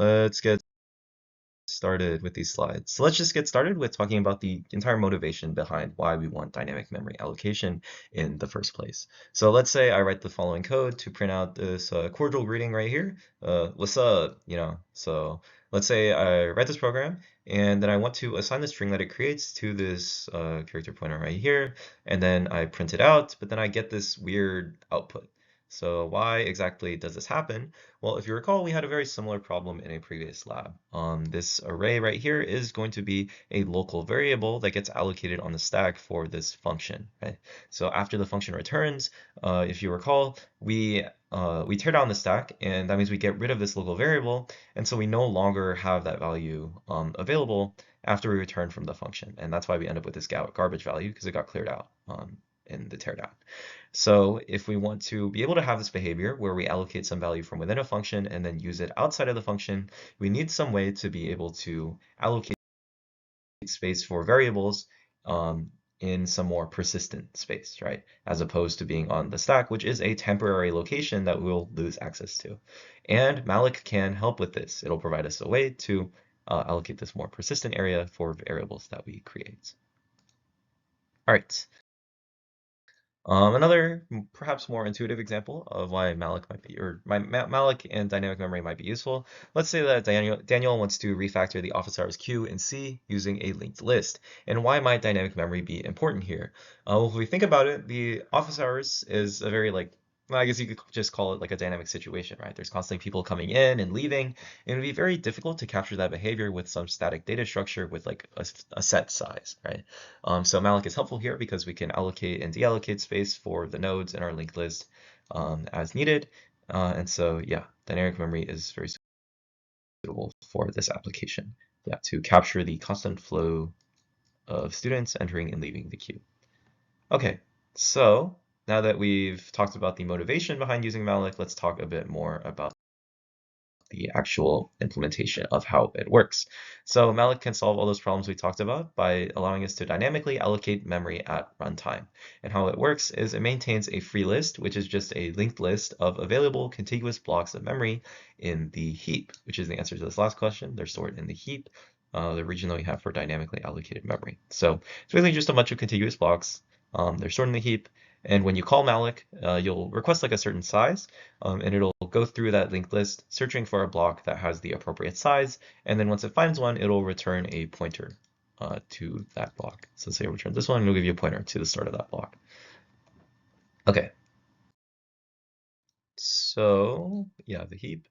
Let's get started with these slides. So let's just get started with talking about the entire motivation behind why we want dynamic memory allocation in the first place. So let's say I write the following code to print out this cordial greeting right here. What's up? So let's say I write this program and then I want to assign the string that it creates to this character pointer right here, and then I print it out, but then I get this weird output. So why exactly does this happen? Well, if you recall, we had a very similar problem in a previous lab. This array right here is going to be a local variable that gets allocated on the stack for this function, right? So after the function returns, if you recall, we tear down the stack, and that means we get rid of this local variable, and so we no longer have that value available after we return from the function, and that's why we end up with this garbage value because it got cleared out in the teardown. So if we want to be able to have this behavior where we allocate some value from within a function and then use it outside of the function, we need some way to be able to allocate space for variables in some more persistent space, right? As opposed to being on the stack, which is a temporary location that we'll lose access to. And malloc can help with this. It'll provide us a way to allocate this more persistent area for variables that we create. All right. Another perhaps more intuitive example of why malloc might be, or malloc and dynamic memory might be useful. Let's say that Daniel wants to refactor the office hours queue in C using a linked list. And why might dynamic memory be important here? Well, if we think about it, the office hours is a very well, I guess you could just call it like a dynamic situation, right? There's constantly people coming in and leaving, and it would be very difficult to capture that behavior with some static data structure with like a set size, right? So malloc is helpful here because we can allocate and deallocate space for the nodes in our linked list as needed. And so, yeah, dynamic memory is very suitable for this application, yeah, to capture the constant flow of students entering and leaving the queue. Okay, so now that we've talked about the motivation behind using malloc, let's talk a bit more about the actual implementation of how it works. So malloc can solve all those problems we talked about by allowing us to dynamically allocate memory at runtime. And how it works is it maintains a free list, which is just a linked list of available contiguous blocks of memory in the heap, which is the answer to this last question. They're stored in the heap, the region that we have for dynamically allocated memory. So it's really just a bunch of contiguous blocks. They're stored in the heap. And when you call malloc, you'll request like a certain size, and it'll go through that linked list, searching for a block that has the appropriate size. And then once it finds one, it'll return a pointer to that block. So say return this one, and it'll give you a pointer to the start of that block. Okay. So yeah, the heap.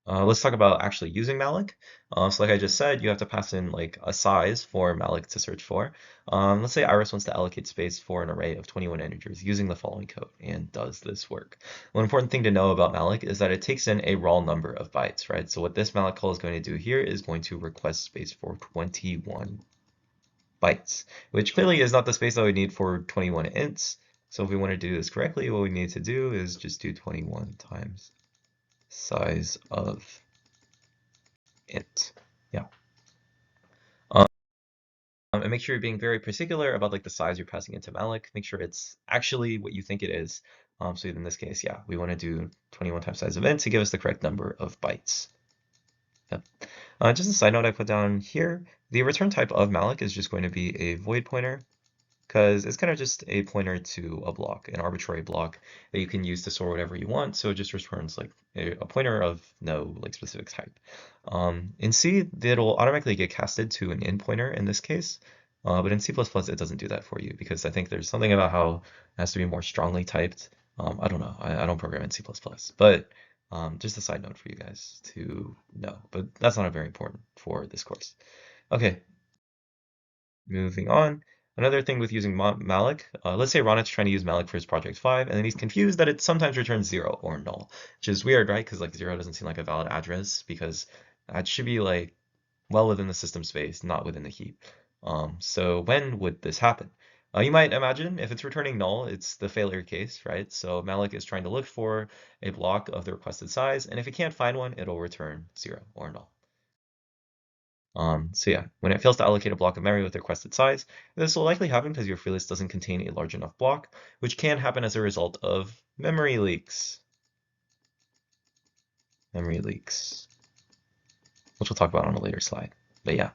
Let's talk about actually using malloc. So like I just said, you have to pass in like a size for malloc to search for. Let's say Iris wants to allocate space for an array of 21 integers using the following code. And does this work? One important thing to know about malloc is that it takes in a raw number of bytes, right? So what this malloc call is going to do here is going to request space for 21 bytes, which clearly is not the space that we need for 21 ints. So if we want to do this correctly, what we need to do is just do 21 times size of int. Yeah. And make sure you're being very particular about like the size you're passing into malloc. Make sure it's actually what you think it is. So in this case, yeah, we want to do 21 times size of int to give us the correct number of bytes. Yep. Just a side note I put down here, the return type of malloc is just going to be a void pointer, because it's kind of just a pointer to a block, an arbitrary block that you can use to store whatever you want. So it just returns like a pointer of no like specific type. In C, it'll automatically get casted to an in pointer in this case, but in C++ it doesn't do that for you because I think there's something about how it has to be more strongly typed. I don't know. I don't program in C++, but just a side note for you guys to know. But that's not very important for this course. Okay, moving on. Another thing with using malloc, let's say Ronit's trying to use malloc for his project 5, and then he's confused that it sometimes returns 0 or null, which is weird, right? Because like 0 doesn't seem like a valid address because that should be like well within the system space, not within the heap. So when would this happen? You might imagine if it's returning null, it's the failure case, right? So malloc is trying to look for a block of the requested size, and if it can't find one, it'll return 0 or null. So yeah, when it fails to allocate a block of memory with the requested size, this will likely happen because your free list doesn't contain a large enough block, which can happen as a result of memory leaks. memory leaks, which we'll talk about on a later slide. But yeah.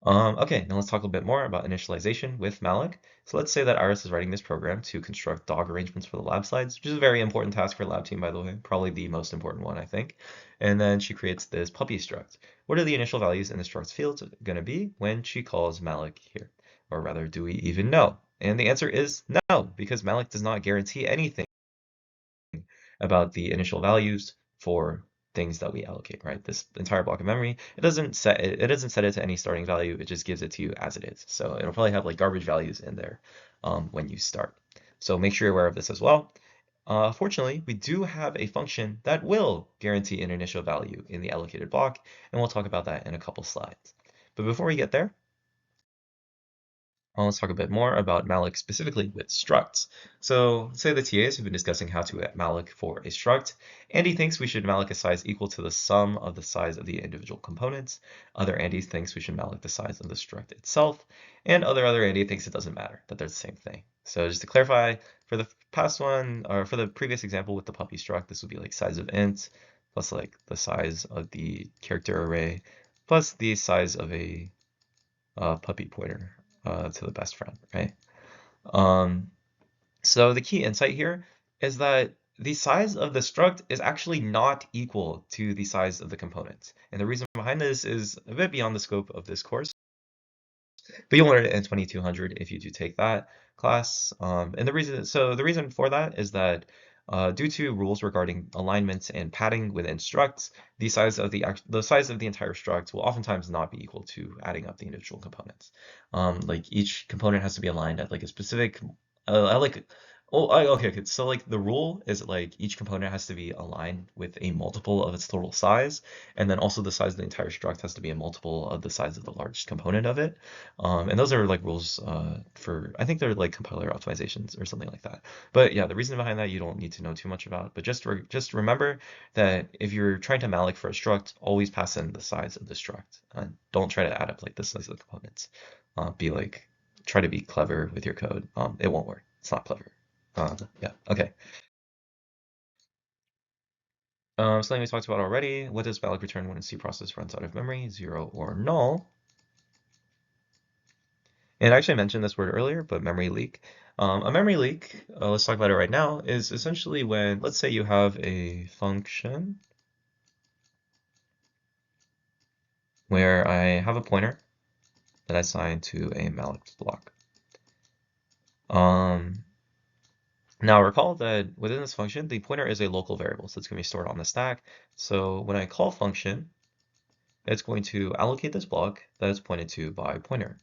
Okay, now let's talk a bit more about initialization with malloc. So let's say that Iris is writing this program to construct dog arrangements for the lab slides, which is a very important task for lab team, by the way, probably the most important one, I think. And then she creates this puppy struct. What are the initial values in the struct field going to be when she calls malloc here? Or rather, do we even know? And the answer is no, because malloc does not guarantee anything about the initial values for things that we allocate, right? This entire block of memory, it doesn't set it to any starting value. It just gives it to you as it is. So it'll probably have like garbage values in there when you start. So make sure you're aware of this as well. Fortunately, we do have a function that will guarantee an initial value in the allocated block, and we'll talk about that in a couple slides. But before we get there, let's talk a bit more about malloc specifically with structs. So say the TAs have been discussing how to malloc for a struct. Andy thinks we should malloc a size equal to the sum of the size of the individual components. Other Andy thinks we should malloc the size of the struct itself. And other Andy thinks it doesn't matter, that they're the same thing. So just to clarify, for the past one, or for the previous example with the puppy struct, this would be like size of int plus like the size of the character array plus the size of a puppy pointer to the best friend, right? Um, so the key insight here is that the size of the struct is actually not equal to the size of the components. And the reason behind this is a bit beyond the scope of this course, but you'll learn it in 2200 if you do take that class. And the reason for that is that due to rules regarding alignments and padding within structs, the size of the entire struct will oftentimes not be equal to adding up the individual components. Like each component has to be aligned at like a specific, okay. So like the rule is like each component has to be aligned with a multiple of its total size, and then also the size of the entire struct has to be a multiple of the size of the largest component of it. And those are like rules for, I think they're like compiler optimizations or something like that. But yeah, the reason behind that you don't need to know too much about, but just remember that if you're trying to malloc for a struct, always pass in the size of the struct. And don't try to add up like the size of the components. Try to be clever with your code. It won't work. It's not clever. Yeah, okay. Something we talked about already. What does malloc return when a C process runs out of memory? 0 or null. And I actually mentioned this word earlier, but memory leak. A memory leak, let's talk about it right now, is essentially when, let's say you have a function where I have a pointer that I assign to a malloc block. Now recall that within this function, the pointer is a local variable, so it's going to be stored on the stack. So when I call function, it's going to allocate this block that is pointed to by pointer.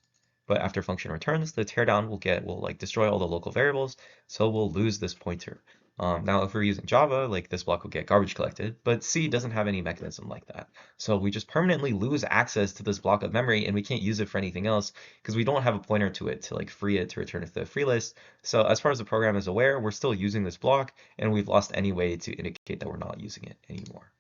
But after function returns, the teardown will like destroy all the local variables, so we'll lose this pointer. Now, if we're using Java, like this block will get garbage collected, but C doesn't have any mechanism like that. So we just permanently lose access to this block of memory, and we can't use it for anything else because we don't have a pointer to it to like free it to return it to the free list. So as far as the program is aware, we're still using this block, and we've lost any way to indicate that we're not using it anymore.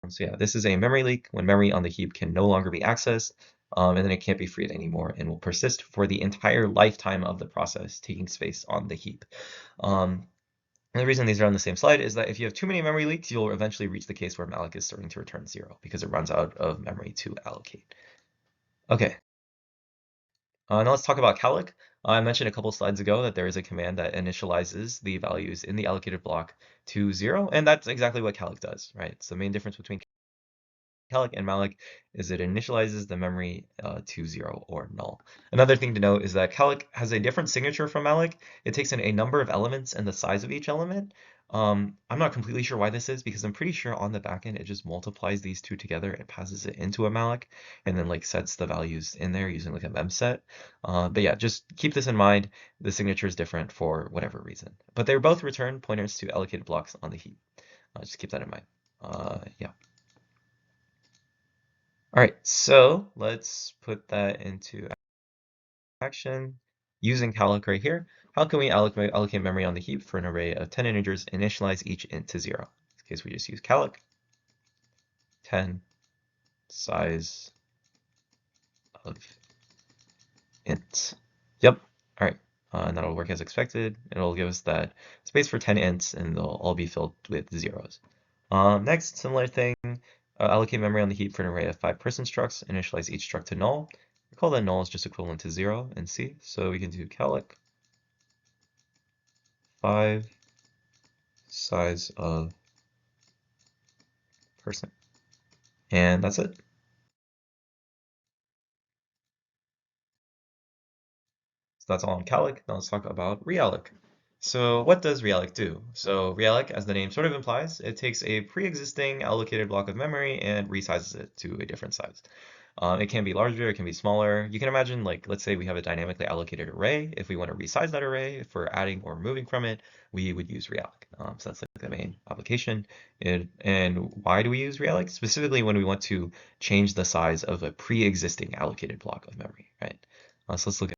So yeah, this is a memory leak when memory on the heap can no longer be accessed, and then it can't be freed anymore and will persist for the entire lifetime of the process, taking space on the heap. And the reason these are on the same slide is that if you have too many memory leaks, you'll eventually reach the case where malloc is starting to return 0 because it runs out of memory to allocate. Okay, now let's talk about calloc. I mentioned a couple slides ago that there is a command that initializes the values in the allocated block to 0, and that's exactly what calloc does, right? It's the main difference between calloc and malloc is it initializes the memory to 0 or null. Another thing to note is that calloc has a different signature from malloc. It takes in a number of elements and the size of each element. I'm not completely sure why this is because I'm pretty sure on the backend it just multiplies these two together and passes it into a malloc and then like sets the values in there using like a memset. But yeah, just keep this in mind. The signature is different for whatever reason, but they both return pointers to allocated blocks on the heap. Just keep that in mind. Yeah. All right, so let's put that into action using calloc right here. How can we allocate memory on the heap for an array of 10 integers, initialize each int to 0? In this case, we just use calloc 10 size of int. Yep. All right. and that'll work as expected. It'll give us that space for 10 ints, and they'll all be filled with zeros. Next, similar thing, allocate memory on the heap for an array of 5 person structs, initialize each struct to null. Recall that null is just equivalent to 0 in C, so we can do calloc 5 size of person. And that's it. So that's all on calloc. Now let's talk about realloc. So what does realloc do? So realloc, as the name sort of implies, it takes a pre-existing allocated block of memory and resizes it to a different size. It can be larger, it can be smaller. You can imagine, like, let's say we have a dynamically allocated array. If we want to resize that array, if we're adding or removing from it, we would use realloc. So that's like the main application. And why do we use realloc? Specifically when we want to change the size of a pre-existing allocated block of memory, right? So let's look at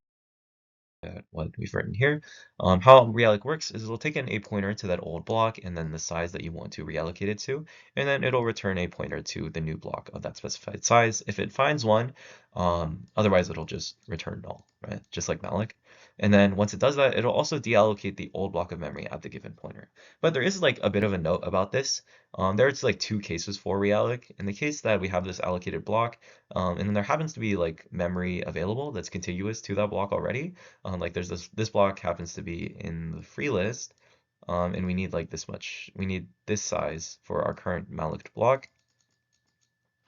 what we've written here. How realloc works is it'll take in a pointer to that old block and then the size that you want to reallocate it to, and then it'll return a pointer to the new block of that specified size if it finds one. Otherwise, it'll just return null, right? Just like malloc. And then once it does that, it'll also deallocate the old block of memory at the given pointer. But there is like a bit of a note about this. There's like two cases for realloc. In the case that we have this allocated block, and then there happens to be like memory available that's contiguous to that block already. Like there's this block happens to be in the free list, and we need like this much, we need this size for our current malloc block.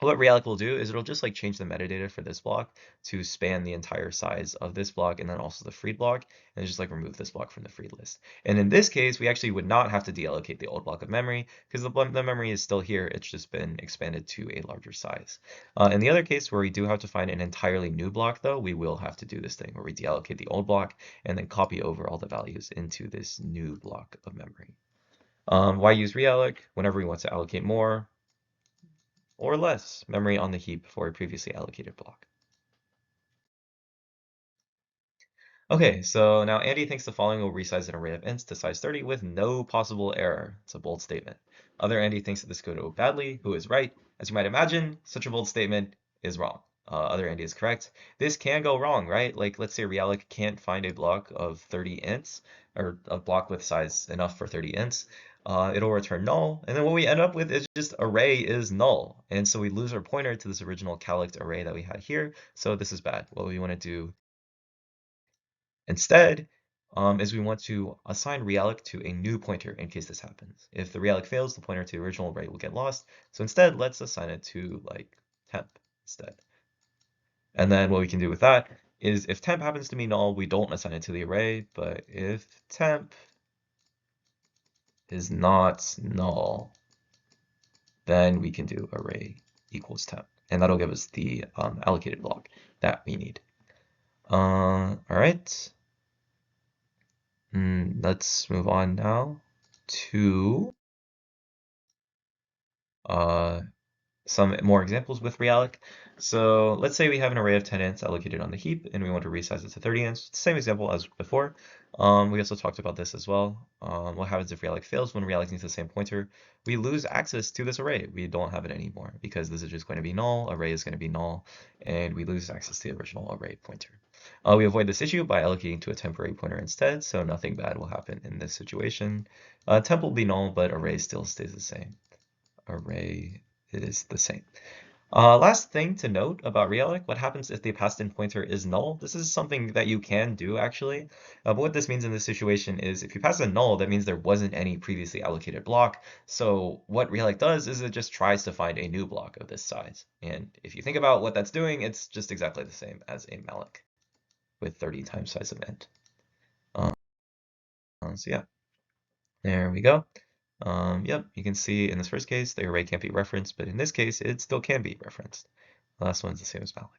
What realloc will do is it'll just like change the metadata for this block to span the entire size of this block and then also the freed block, and just like remove this block from the freed list. And in this case, we actually would not have to deallocate the old block of memory because the memory is still here. It's just been expanded to a larger size. In the other case where we do have to find an entirely new block though, we will have to do this thing where we deallocate the old block and then copy over all the values into this new block of memory. Why use realloc? Whenever we want to allocate more or less memory on the heap for a previously allocated block. Okay, so now Andy thinks the following will resize an array of ints to size 30 with no possible error. It's a bold statement. Other Andy thinks that this could go badly. Who is right? As you might imagine, such a bold statement is wrong. Other Andy is correct. This can go wrong, right? Like, let's say realloc can't find a block of 30 ints, or a block with size enough for 30 ints. It'll return null, and then what we end up with is just array is null. And so we lose our pointer to this original calloc array that we had here. So this is bad. What we want to do instead is we want to assign realloc to a new pointer in case this happens. If the realloc fails, the pointer to the original array will get lost. So instead, let's assign it to like temp instead. And then what we can do with that is if temp happens to be null, we don't assign it to the array, but if temp is not null, then we can do array equals temp, and that'll give us the allocated block that we need. All right. Let's move on now to some more examples with realloc. So let's say we have an array of 10 ints allocated on the heap and we want to resize it to 30 ints. Same example as before. We also talked about this as well. What happens if realloc fails when realloc needs the same pointer? We lose access to this array. We don't have it anymore because this is just going to be null, array is going to be null, and we lose access to the original array pointer. We avoid this issue by allocating to a temporary pointer instead, so nothing bad will happen in this situation. Temp will be null, but array still stays the same. Array is the same. Last thing to note about realloc, what happens if the passed in pointer is null? This is something that you can do actually. But what this means in this situation is if you pass a null, that means there wasn't any previously allocated block. So what realloc does is it just tries to find a new block of this size. And if you think about what that's doing, it's just exactly the same as a malloc with 30 times size of int. So yeah, there we go. Yep, you can see in this first case, the array can't be referenced, but in this case, it still can be referenced. The last one's the same as malloc.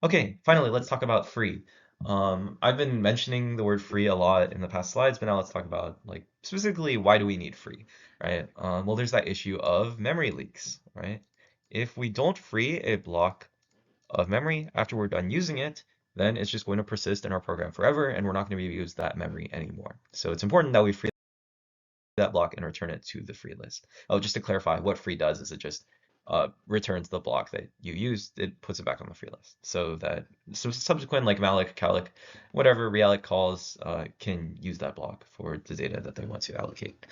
Okay, finally, let's talk about free. I've been mentioning the word free a lot in the past slides, but now let's talk about like specifically why do we need free, right? Well, there's that issue of memory leaks, right? If we don't free a block of memory after we're done using it, then it's just going to persist in our program forever, and we're not going to be able to use that memory anymore. So it's important that we free that block and return it to the free list. Oh, just to clarify, what free does is it just returns the block that you used, it puts it back on the free list. So subsequent like malloc, calloc, whatever realloc calls can use that block for the data that they want to allocate.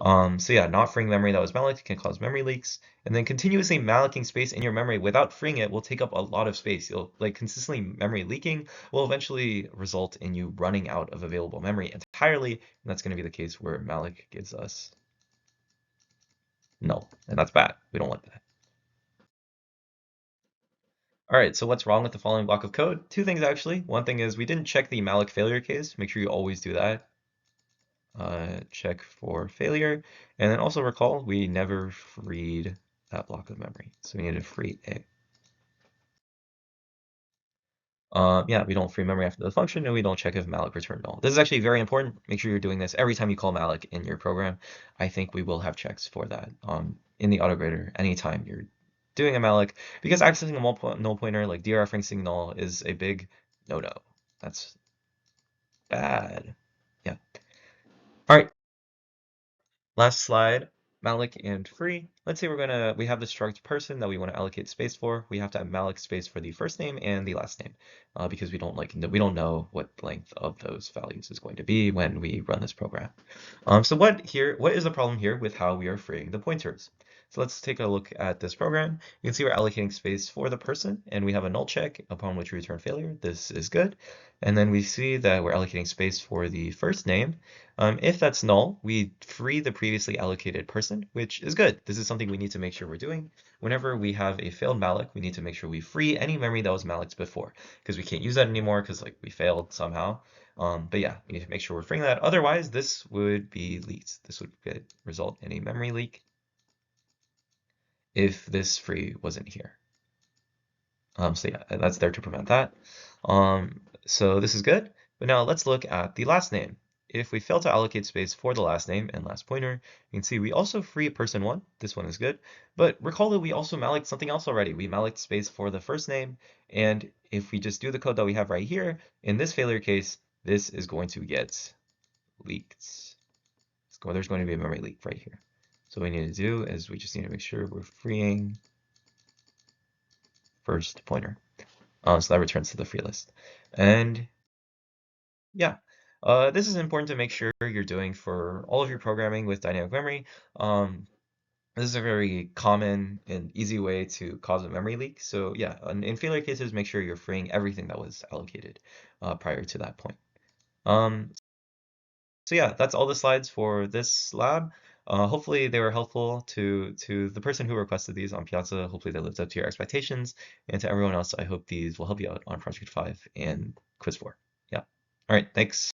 So yeah, not freeing memory that was malloc can cause memory leaks, and then continuously mallocing space in your memory without freeing it will take up a lot of space. You'll like consistently memory leaking will eventually result in you running out of available memory entirely, and that's going to be the case where malloc gives us null, and that's bad. We don't want that. All right, so what's wrong with the following block of code? Two things actually. One thing is we didn't check the malloc failure case. Make sure you always do that. Check for failure. And then also recall we never freed that block of memory. So we need to free it. Yeah, we don't free memory after the function, and we don't check if malloc returned null. This is actually very important. Make sure you're doing this every time you call malloc in your program. I think we will have checks for that in the autograder anytime you're doing a malloc, because accessing a null pointer like dereferencing null is a big no-no. That's bad. Yeah. All right. Last slide, malloc and free. Let's say we have the struct person that we want to allocate space for. We have to have malloc space for the first name and the last name because we don't know what length of those values is going to be when we run this program. So what is the problem here with how we are freeing the pointers? So let's take a look at this program. You can see we're allocating space for the person, and we have a null check upon which we return failure. This is good. And then we see that we're allocating space for the first name. If that's null, we free the previously allocated person, which is good. This is something we need to make sure we're doing. Whenever we have a failed malloc, we need to make sure we free any memory that was malloced before, because we can't use that anymore because like we failed somehow. But yeah, we need to make sure we're freeing that. Otherwise, this would be leaked. This would result in a memory leak if this free wasn't here. So yeah, that's there to prevent that. So this is good. But now let's look at the last name. If we fail to allocate space for the last name and last pointer, you can see we also free person one. This one is good. But recall that we also malloc something else already. We malloc space for the first name. And if we just do the code that we have right here, in this failure case, this is going to get leaked. There's going to be a memory leak right here. So what we need to do is we just need to make sure we're freeing first pointer. So that returns to the free list. And yeah, this is important to make sure you're doing for all of your programming with dynamic memory. This is a very common and easy way to cause a memory leak. So yeah, in failure cases, make sure you're freeing everything that was allocated prior to that point. So yeah, that's all the slides for this lab. Hopefully they were helpful to the person who requested these on Piazza. Hopefully they lived up to your expectations. And to everyone else, I hope these will help you out on Project 5 and Quiz 4. Yeah. All right, thanks.